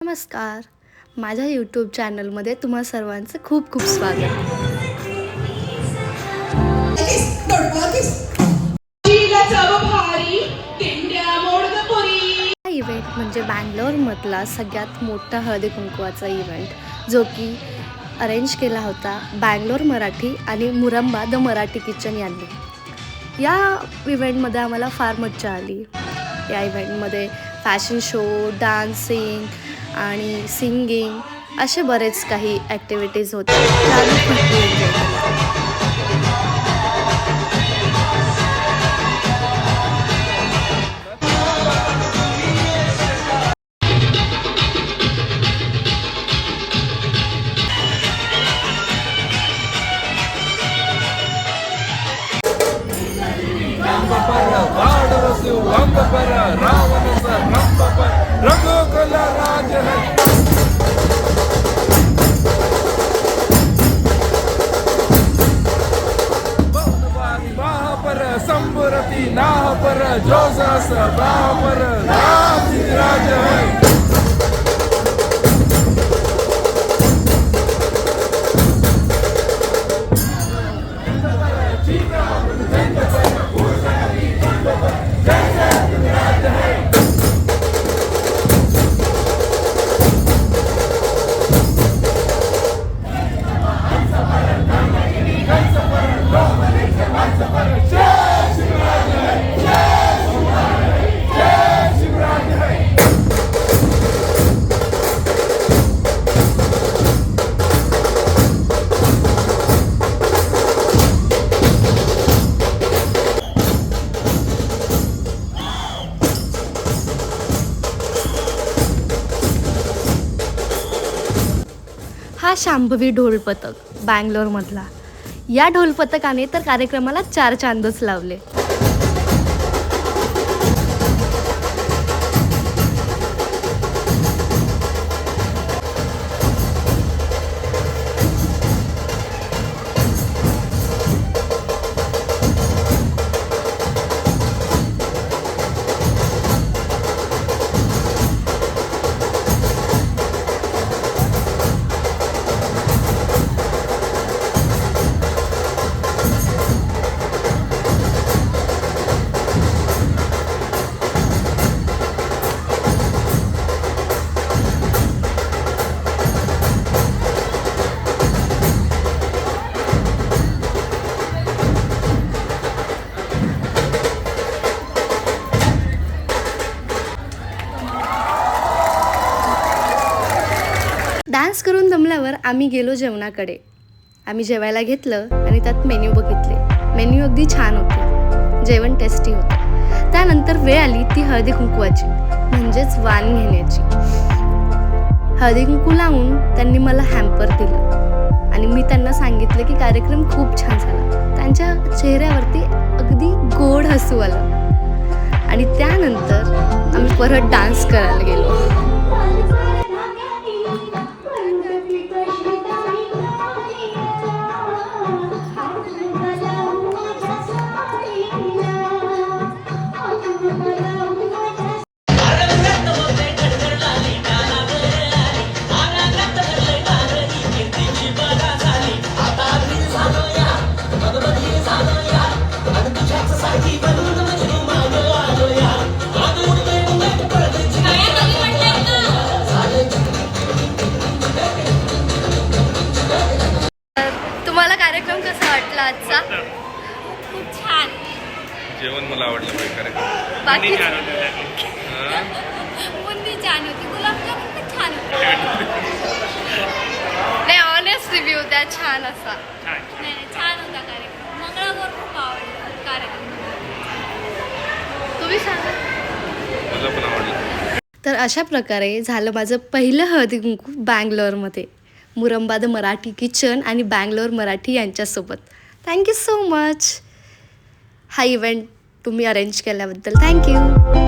नमस्कार, माझ्या यूट्यूब चॅनलमध्ये तुम्हा सर्वांचं खूप खूप स्वागत. हा इव्हेंट म्हणजे बँगलोरमधला सगळ्यात मोठा हळदी कुंकवाचा इव्हेंट, जो की अरेंज केला होता बँगलोर मराठी आणि मुरंबा द मराठी किचन यांनी. या इव्हेंटमध्ये आम्हाला फार मज्जा आली. या इव्हेंटमध्ये फॅशन शो, डान्सिंग आणि सिंगिंग असे बरेच काही ॲक्टिव्हिटीज होते. आम्ही खूप एन्जॉय केला. संबरती नाह पर जोसस बाह पर राम राज है. हा शांभवी ढोल पथक बँगलोरमधला. या ढोल पथकाने तर कार्यक्रमाला 4 चांदच लावले. डान्स करून दमल्यावर आम्ही गेलो जेवणाकडे. आम्ही जेवायला घेतलं आणि त्यात मेन्यू बघितले. मेन्यू अगदी छान होते, जेवण टेस्टी होतं. त्यानंतर वेळ आली ती हळदी कुंकवाची, म्हणजेच वाण घेण्याची. हळदी कुंकू लावून त्यांनी मला हॅम्पर दिलं आणि मी त्यांना सांगितलं की कार्यक्रम खूप छान झाला. त्यांच्या चेहऱ्यावरती अगदी गोड हसू आलं आणि त्यानंतर आम्ही परत डान्स करायला गेलो. तुम्हाला कार्यक्रम कसा वाटला आजचा? खूप छान. जेवण मला आवडलं पाहिजे. बाकी बुंदी छान होती, गुलाबजामुन पण छान होते. नाही, ऑनेस्ट रिव्ह्यू द्या. छान असा. नाही छान होता कार्यक्रम. मंगळागौर खूप आवडला कार्यक्रम. तुम्ही सांगा. मला पण आवडलं. तर अशा प्रकारे झालं माझं पहिलं हळदी कुंकू बँगलोरमध्ये, मुरंबा द मराठी किचन आणि बँगलोर मराठी यांच्यासोबत. Thank you so much. हा इव्हेंट तुम्ही अरेंज केल्याबद्दल थँक्यू.